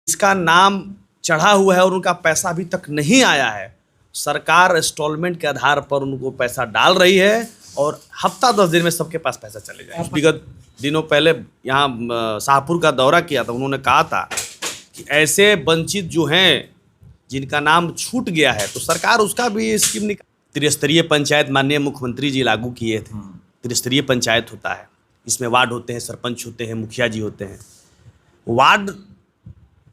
इसका नाम चढ़ा हुआ है और उनका पैसा अभी तक नहीं आया है। सरकार इंस्टॉलमेंट के आधार पर उनको पैसा डाल रही है और हफ्ता 10 दिन में सबके पास पैसा चले जाएगा। विगत दिनों पहले यहाँ शाहपुर का दौरा किया था, उन्होंने कहा था कि ऐसे वंचित जो हैं जिनका नाम छूट गया है तो सरकार उसका भी स्कीम निकाल। त्रिस्तरीय पंचायत माननीय मुख्यमंत्री जी लागू किए थे। त्रिस्तरीय पंचायत होता है, इसमें वार्ड होते हैं, सरपंच होते हैं, मुखिया जी होते हैं। वार्ड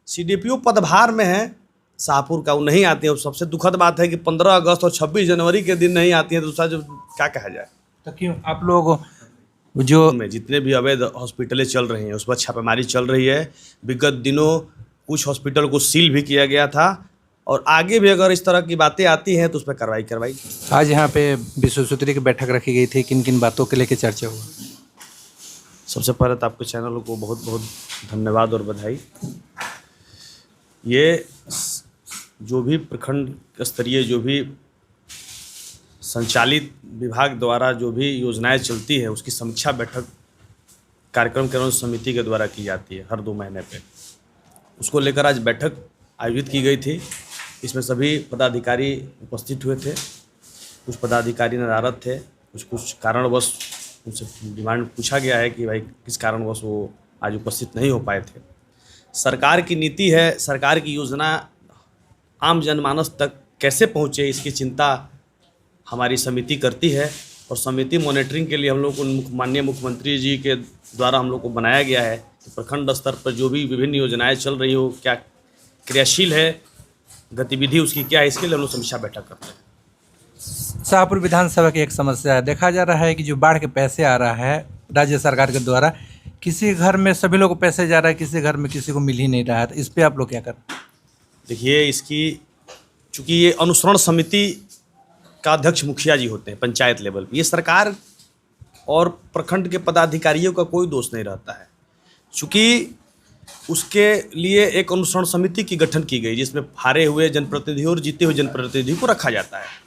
सीडीपीओ पदभार में है शाहपुर का, वो नहीं आते हैं। सबसे दुखद बात है कि 15 अगस्त और 26 जनवरी के दिन नहीं आती है, तो दूसरा जो क्या कहा जाए। तो क्यों आप लोग जो में जितने भी अवैध हॉस्पिटलें चल रही हैं उस पर छापेमारी चल रही है। विगत दिनों कुछ हॉस्पिटल को सील भी किया गया था और आगे भी अगर इस तरह की बातें आती हैं तो उस पर कार्रवाई करवाई। आज यहाँ पे विश्व सूत्री की बैठक रखी गई थी, किन किन बातों के लेकर चर्चा हुआ? सबसे पहले तो आपके चैनल को बहुत बहुत धन्यवाद और बधाई। ये जो भी प्रखंड स्तरीय जो भी संचालित विभाग द्वारा जो भी योजनाएं चलती है उसकी समीक्षा बैठक कार्यक्रम के अनुसार समिति के द्वारा की जाती है हर 2 महीने पे। उसको लेकर आज बैठक आयोजित की गई थी। इसमें सभी पदाधिकारी उपस्थित हुए थे। कुछ पदाधिकारी नदारद थे, कुछ कारणवश उनसे डिमांड पूछा गया है कि भाई किस कारणवश वो आज उपस्थित नहीं हो पाए थे। सरकार की नीति है, सरकार की योजना आम जनमानस तक कैसे पहुँचे इसकी चिंता हमारी समिति करती है और समिति मॉनिटरिंग के लिए हम लोग को माननीय मुख्यमंत्री जी के द्वारा हम लोग को बनाया गया है कि प्रखंड स्तर पर जो भी विभिन्न योजनाएं चल रही हो, क्या क्रियाशील है, गतिविधि उसकी क्या है, इसके लिए हम लोग समीक्षा बैठक करते हैं। शाहपुर विधानसभा की एक समस्या है, देखा जा रहा है कि जो बाढ़ के पैसे आ रहा है राज्य सरकार के द्वारा, किसी घर में सभी लोगों को पैसे जा रहा है, किसी घर में किसी को मिल ही नहीं रहा है। तो इस पर आप लोग क्या कर? देखिए, इसकी चूँकि ये अनुसरण समिति का अध्यक्ष मुखिया जी होते हैं पंचायत लेवल पर, ये सरकार और प्रखंड के पदाधिकारियों का कोई दोष नहीं रहता है। चूँकि उसके लिए एक अनुसरण समिति की गठन की गई जिसमें हारे हुए जनप्रतिनिधि और जीते हुए जनप्रतिनिधि को रखा जाता है।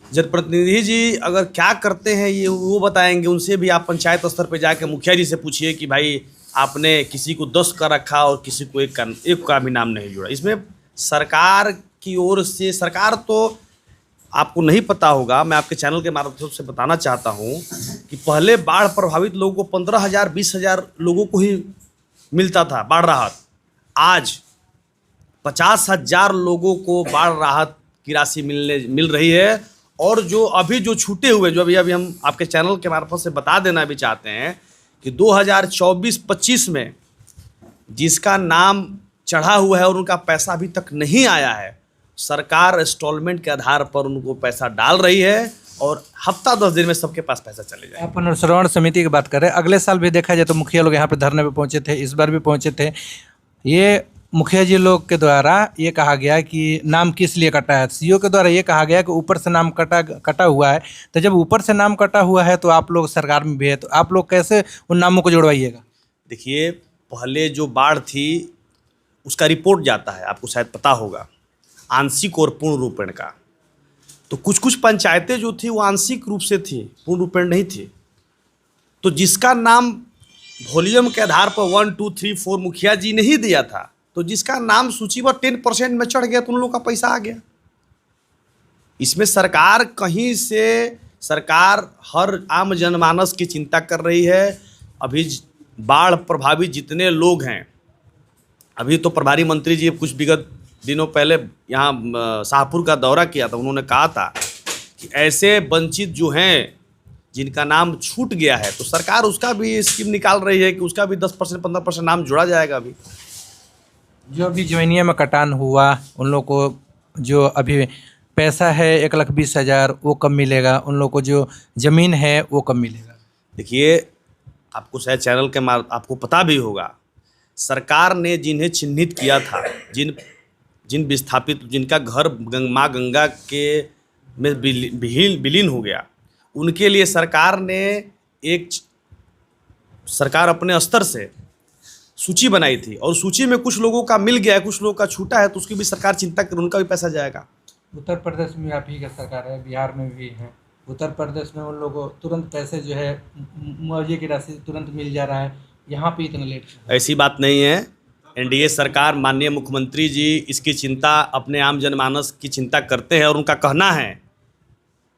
जनप्रतिनिधि जी अगर क्या करते हैं ये वो बताएंगे, उनसे भी आप पंचायत स्तर पर जाकर मुखिया जी से पूछिए कि भाई आपने किसी को 10 का रखा और किसी को एक का भी नाम नहीं जुड़ा। इसमें सरकार की ओर से, सरकार तो आपको नहीं पता होगा, मैं आपके चैनल के माध्यम से बताना चाहता हूँ कि पहले बाढ़ प्रभावित लोगों को 15,000 20,000 लोगों को ही मिलता था बाढ़ राहत। आज 50,000 लोगों को बाढ़ राहत की राशि मिल रही है। और जो अभी जो छूटे हुए, जो अभी हम आपके चैनल के मार्फत से बता देना भी चाहते हैं कि 2024-25 में जिसका नाम चढ़ा हुआ है और उनका पैसा अभी तक नहीं आया है, सरकार इंस्टॉलमेंट के आधार पर उनको पैसा डाल रही है और हफ्ता 10 दिन में सबके पास पैसा चले जाएगा। आप अनुसरण समिति की बात करें, अगले साल भी देखा जाए तो मुखिया लोग यहाँ पे धरने पे पहुँचे थे, इस बार भी पहुँचे थे। ये मुखिया जी लोग के द्वारा ये कहा गया कि नाम किस लिए कटा है, सीओ के द्वारा ये कहा गया कि ऊपर से नाम कटा हुआ है। तो जब ऊपर से नाम कटा हुआ है तो आप लोग सरकार में भी है, तो आप लोग कैसे उन नामों को जोड़वाइएगा? देखिए, पहले जो बाढ़ थी उसका रिपोर्ट जाता है, आपको शायद पता होगा, आंशिक और पूर्ण रूपेण का। तो कुछ पंचायतें जो थी वो आंशिक रूप से थी, पूर्ण रूपेण नहीं थी। तो जिसका नाम वॉल्यूम के आधार पर 1 2 3 4 मुखिया जी ने ही दिया था, तो जिसका नाम सूची पर 10% में चढ़ गया तो उन लोगों का पैसा आ गया। इसमें सरकार कहीं से, सरकार हर आम जनमानस की चिंता कर रही है। अभी बाढ़ प्रभावित जितने लोग हैं, अभी तो प्रभारी मंत्री जी कुछ विगत दिनों पहले यहाँ शाहपुर का दौरा किया था, उन्होंने कहा था कि ऐसे वंचित जो हैं जिनका नाम छूट गया है तो सरकार उसका भी स्कीम निकाल रही है कि उसका भी 10% 15% नाम जोड़ा जाएगा। अभी जो अभी जमीनिया में कटान हुआ उन लोग को जो अभी पैसा है 1,20,000 वो कब मिलेगा? उन लोग को जो ज़मीन है वो कब मिलेगा? देखिए, आपको शायद चैनल के आपको पता भी होगा, सरकार ने जिन्हें चिन्हित किया था, जिन विस्थापित जिनका घर माँ गंगा के में विलीन हो गया, उनके लिए सरकार अपने स्तर से सूची बनाई थी और सूची में कुछ लोगों का मिल गया है, कुछ लोगों का छूटा है, तो उसकी भी सरकार चिंता कर, उनका भी पैसा जाएगा। उत्तर प्रदेश में आप ही का सरकार है, बिहार में भी है। उत्तर प्रदेश में उन लोगों को तुरंत पैसे जो है मुआवजे की राशि तुरंत मिल जा रहा है, यहाँ पे इतना लेट? ऐसी बात नहीं है। एनडीए सरकार, माननीय मुख्यमंत्री जी इसकी चिंता, अपने आम जनमानस की चिंता करते हैं और उनका कहना है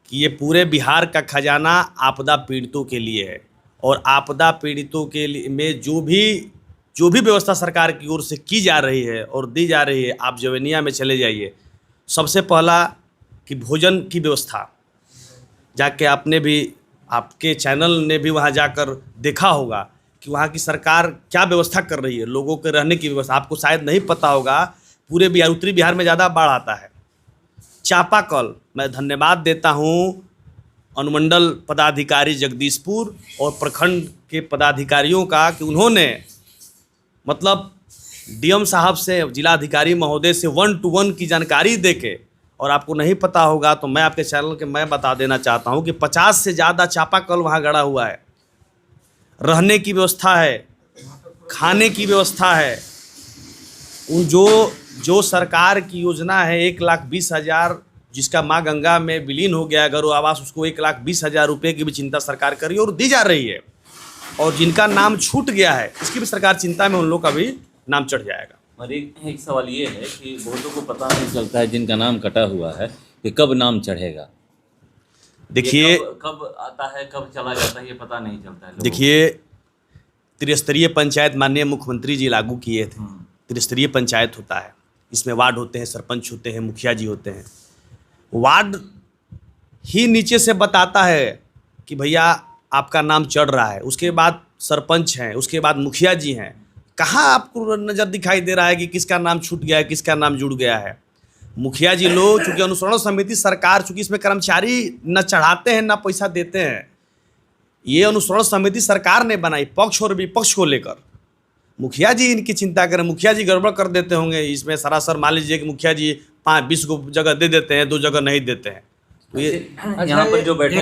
कि ये पूरे बिहार का खजाना आपदा पीड़ितों के लिए है और आपदा पीड़ितों के लिए में जो भी व्यवस्था सरकार की ओर से की जा रही है और दी जा रही है, आप जवेनिया में चले जाइए, सबसे पहला कि भोजन की व्यवस्था, जाके आपने भी, आपके चैनल ने भी वहाँ जाकर देखा होगा कि वहाँ की सरकार क्या व्यवस्था कर रही है, लोगों के रहने की व्यवस्था। आपको शायद नहीं पता होगा, पूरे बिहार, उत्तरी बिहार में ज़्यादा बाढ़ आता है। चापाकल, मैं धन्यवाद देता हूँ अनुमंडल पदाधिकारी जगदीशपुर और प्रखंड के पदाधिकारियों का कि उन्होंने मतलब डीएम साहब से, जिलाधिकारी महोदय से 1 to 1 की जानकारी देके, और आपको नहीं पता होगा तो मैं आपके चैनल के मैं बता देना चाहता हूं कि 50 से ज़्यादा चापाकल वहां गड़ा हुआ है। रहने की व्यवस्था है, खाने की व्यवस्था है। उन जो सरकार की योजना है 1,20,000, जिसका माँ गंगा में विलीन हो गया गौरव आवास, उसको 1,20,000 रुपये की भी चिंता सरकार कर रही है और दी जा रही है। और जिनका नाम छूट गया है इसकी भी सरकार चिंता में, उन लोग का भी नाम चढ़ जाएगा। और एक सवाल ये है कि बहुतों को पता नहीं चलता है, जिनका नाम कटा हुआ है, कि कब नाम चढ़ेगा। देखिए, कब आता है कब चला जाता है ये पता नहीं चलता है। देखिए, त्रिस्तरीय पंचायत माननीय मुख्यमंत्री जी लागू किए थे। त्रिस्तरीय पंचायत होता है, इसमें वार्ड होते हैं, सरपंच होते हैं, मुखिया जी होते हैं। वार्ड ही नीचे से बताता है कि भैया आपका नाम चढ़ रहा है, उसके बाद सरपंच हैं, उसके बाद मुखिया जी हैं। कहाँ आपको नज़र दिखाई दे रहा है कि किसका नाम छूट गया है, किसका नाम जुड़ गया है। मुखिया जी लोग, चूँकि अनुसरण समिति सरकार, चूँकि इसमें कर्मचारी न चढ़ाते हैं न पैसा देते हैं, ये अनुसरण समिति सरकार ने बनाई पक्ष और विपक्ष को लेकर। मुखिया जी इनकी चिंता करें, मुखिया जी गड़बड़ कर देते होंगे इसमें। सरासर मान लीजिए कि मुखिया जी 5-20 को जगह दे देते हैं, 2 जगह नहीं देते हैं। तो ये यहाँ पर जो बैठक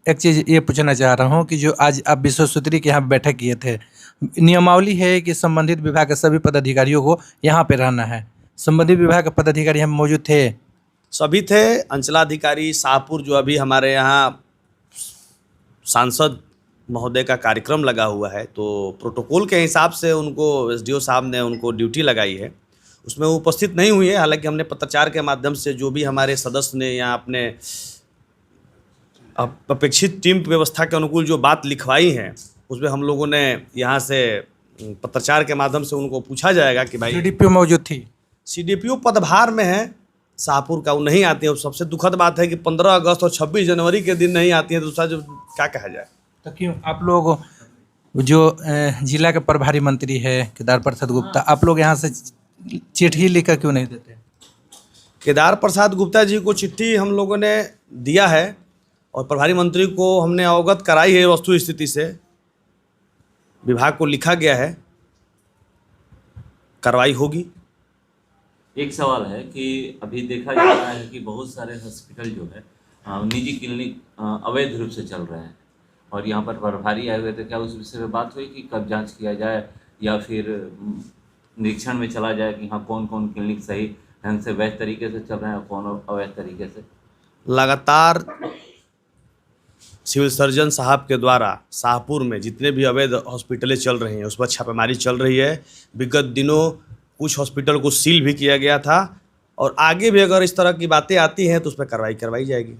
एक चीज़ ये पूछना चाह रहा हूँ कि जो आज आप विश्व सूत्री के यहाँ बैठक किए थे, नियमावली है कि संबंधित विभाग के सभी पदाधिकारियों को यहाँ पे रहना है। संबंधित विभाग के पदाधिकारी यहाँ मौजूद थे? सभी थे। अंचलाधिकारी शाहपुर, जो अभी हमारे यहाँ सांसद महोदय का कार्यक्रम लगा हुआ है, तो प्रोटोकॉल के हिसाब से उनको एसडीओ साहब ने उनको ड्यूटी लगाई है, उसमें वो उपस्थित नहीं हुई है। हालांकि हमने पत्रचार के माध्यम से जो भी हमारे सदस्य ने यहाँ अपने अपेक्षित टीम व्यवस्था के अनुकूल जो बात लिखवाई है, उसमें हम लोगों ने यहाँ से पत्रचार के माध्यम से उनको पूछा जाएगा कि भाई सीडीपीओ मौजूद थी? सीडीपीओ पदभार में है शाहपुर का, वो नहीं आती है। सबसे दुखद बात है कि 15 अगस्त और 26 जनवरी के दिन नहीं आती है, तो दूसरा जो क्या कहा जाए। तो क्यों आप लोग, जो जिला के प्रभारी मंत्री है केदार प्रसाद गुप्ता, आप लोग यहाँ से चिट्ठी लिखकर क्यों नहीं देते? केदार प्रसाद गुप्ता जी को चिट्ठी हम लोगों ने दिया है और प्रभारी मंत्री को हमने अवगत कराई है वस्तु स्थिति से। विभाग को लिखा गया है, कार्रवाई होगी। एक सवाल है कि अभी देखा जा रहा है कि बहुत सारे हॉस्पिटल जो है निजी क्लिनिक अवैध रूप से चल रहे हैं और यहाँ पर प्रभारी आए हुए थे। क्या उस विषय में बात हुई कि कब जांच किया जाए या फिर निरीक्षण में चला जाए कि हाँ कौन कौन क्लिनिक सही ढंग से वैध तरीके से चल रहे हैं और कौन अवैध तरीके से? लगातार सिविल सर्जन साहब के द्वारा शाहपुर में जितने भी अवैध हॉस्पिटलें चल रही हैं उस पर छापेमारी चल रही है। विगत दिनों कुछ हॉस्पिटल को सील भी किया गया था और आगे भी अगर इस तरह की बातें आती हैं तो उस पर कार्रवाई करवाई जाएगी।